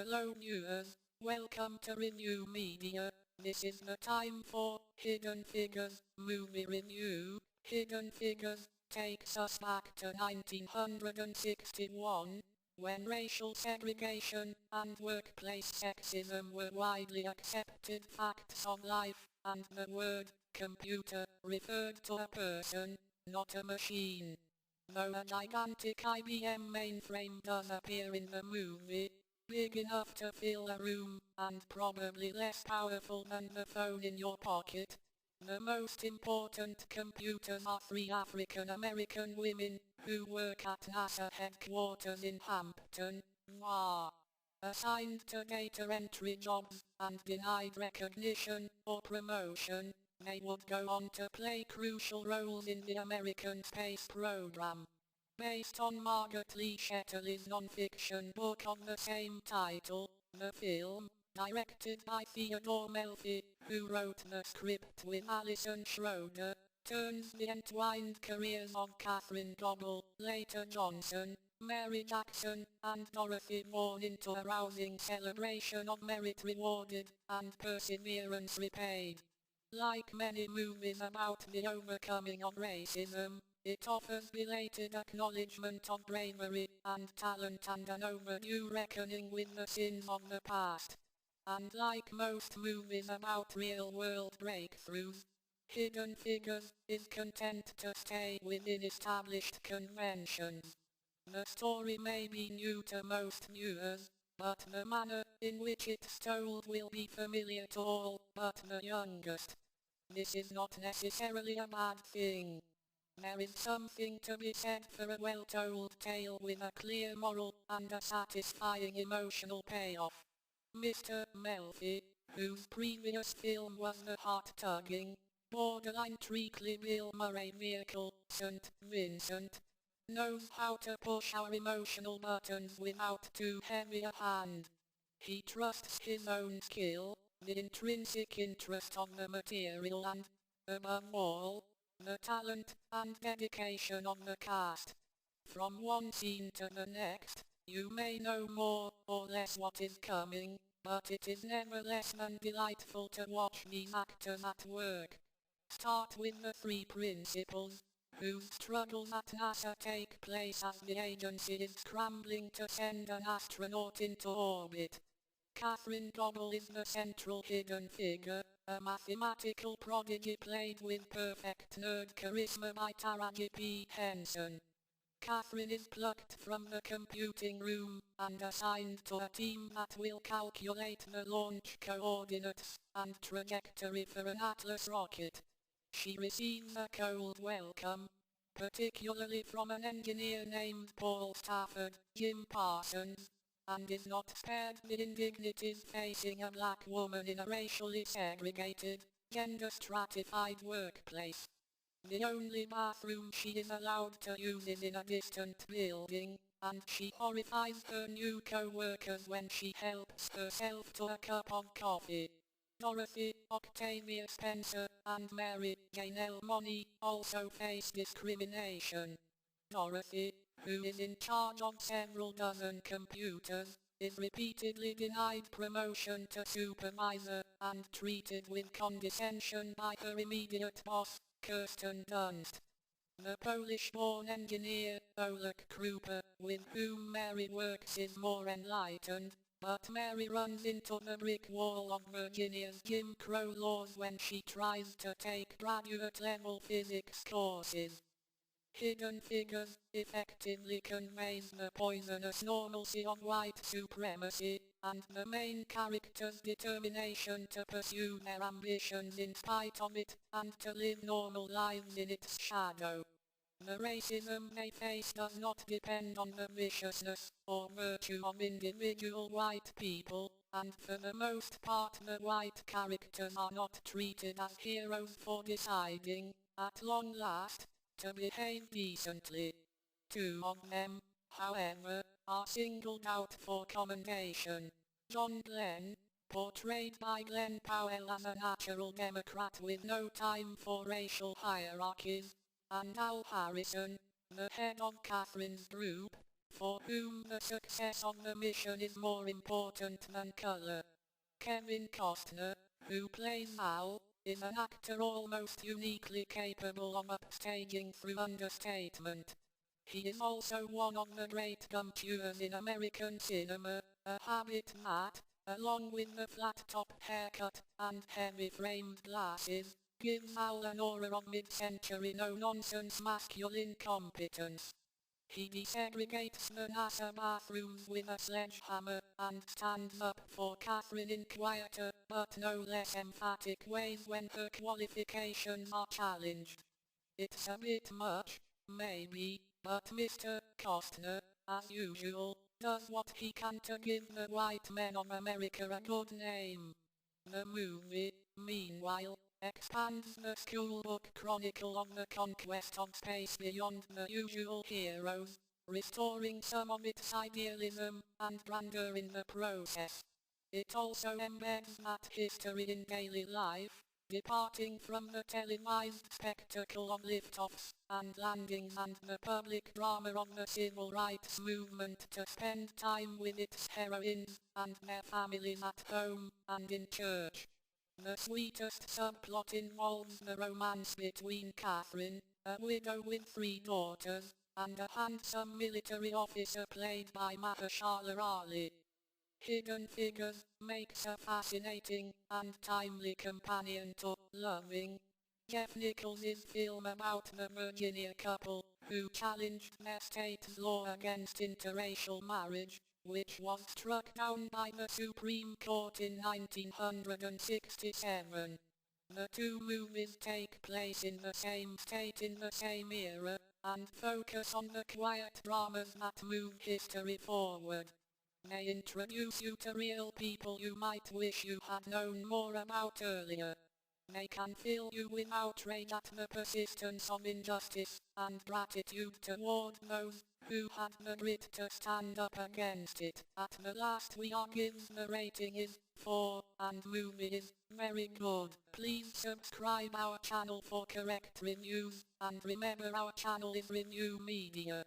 Hello viewers, welcome to Renew Media. This is the time for Hidden Figures movie review. Hidden Figures takes us back to 1961, when racial segregation and workplace sexism were widely accepted facts of life, and the word computer referred to a person, not a machine. Though a gigantic IBM mainframe does appear in the movie, big enough to fill a room, and probably less powerful than the phone in your pocket, the most important computers are three African American women who work at NASA headquarters in Hampton, VA. Assigned to data entry jobs and denied recognition or promotion, they would go on to play crucial roles in the American space program. Based on Margot Lee Shetterly's nonfiction book of the same title, the film, directed by Theodore Melfi, who wrote the script with Allison Schroeder, turns the entwined careers of Katherine Goble, later Johnson, Mary Jackson, and Dorothy Vaughan into a rousing celebration of merit rewarded and perseverance repaid. Like many movies about the overcoming of racism, it offers belated acknowledgment of bravery and talent and an overdue reckoning with the sins of the past. And like most movies about real-world breakthroughs, Hidden Figures is content to stay within established conventions. The story may be new to most viewers, but the manner in which it's told will be familiar to all but the youngest. This is not necessarily a bad thing. There is something to be said for a well-told tale with a clear moral and a satisfying emotional payoff. Mr. Melfi, whose previous film was the heart-tugging, borderline treacly Bill Murray vehicle, St. Vincent, knows how to push our emotional buttons without too heavy a hand. He trusts his own skill, the intrinsic interest of the material and, above all, the talent and dedication of the cast. From one scene to the next, you may know more or less what is coming, but it is never less than delightful to watch these actors at work. Start with the three principals, whose struggles at NASA take place as the agency is scrambling to send an astronaut into orbit. Katherine Goble is the central hidden figure, a mathematical prodigy played with perfect nerd charisma by Taraji P. Henson. Katherine is plucked from the computing room and assigned to a team that will calculate the launch coordinates and trajectory for an Atlas rocket. She receives a cold welcome, particularly from an engineer named Paul Stafford, Jim Parsons, and is not spared the indignities facing a black woman in a racially segregated, gender-stratified workplace. The only bathroom she is allowed to use is in a distant building, and she horrifies her new co-workers when she helps herself to a cup of coffee. Dorothy, Octavia Spencer, and Mary Janelle Money also face discrimination. Dorothy, who is in charge of several dozen computers, is repeatedly denied promotion to supervisor and treated with condescension by her immediate boss, Kirsten Dunst. The Polish-born engineer, Olek Krupa, with whom Mary works is more enlightened, but Mary runs into the brick wall of Virginia's Jim Crow laws when she tries to take graduate-level physics courses. Hidden Figures effectively conveys the poisonous normalcy of white supremacy, and the main character's determination to pursue their ambitions in spite of it, and to live normal lives in its shadow. The racism they face does not depend on the viciousness or virtue of individual white people, and for the most part the white characters are not treated as heroes for deciding, at long last, to behave decently. Two of them, however, are singled out for commendation. John Glenn, portrayed by Glenn Powell as a natural Democrat with no time for racial hierarchies, and Al Harrison, the head of Katherine's group, for whom the success of the mission is more important than color. Kevin Costner, who plays Al, is an actor almost uniquely capable of upstaging through understatement. He is also one of the great gumtours in American cinema, a habit that, along with the flat-top haircut and heavy-framed glasses, gives Al an aura of mid-century no-nonsense masculine competence. He desegregates the NASA bathrooms with a sledgehammer and stands up for Katherine in quieter but no less emphatic ways when her qualifications are challenged. It's a bit much, maybe, but Mr. Costner, as usual, does what he can to give the white men of America a good name. The movie, meanwhile, expands the schoolbook chronicle of the conquest of space beyond the usual heroes, restoring some of its idealism and grandeur in the process. It also embeds that history in daily life, departing from the televised spectacle of liftoffs and landings and the public drama of the civil rights movement to spend time with its heroines and their families at home and in church. The sweetest subplot involves the romance between Katherine, a widow with 3 daughters, and a handsome military officer played by Mahershala Ali. Hidden Figures makes a fascinating and timely companion to Loving, Jeff Nichols' film about the Virginia couple who challenged their state's law against interracial marriage, which was struck down by the Supreme Court in 1967. The 2 movies take place in the same state in the same era, and focus on the quiet dramas that move history forward. They introduce you to real people you might wish you had known more about earlier. They can fill you with outrage at the persistence of injustice, and gratitude toward those who had the grit to stand up against it. At the last we are gives the rating is 4, and movie is very good. Please subscribe our channel for correct reviews, and remember our channel is Review Media.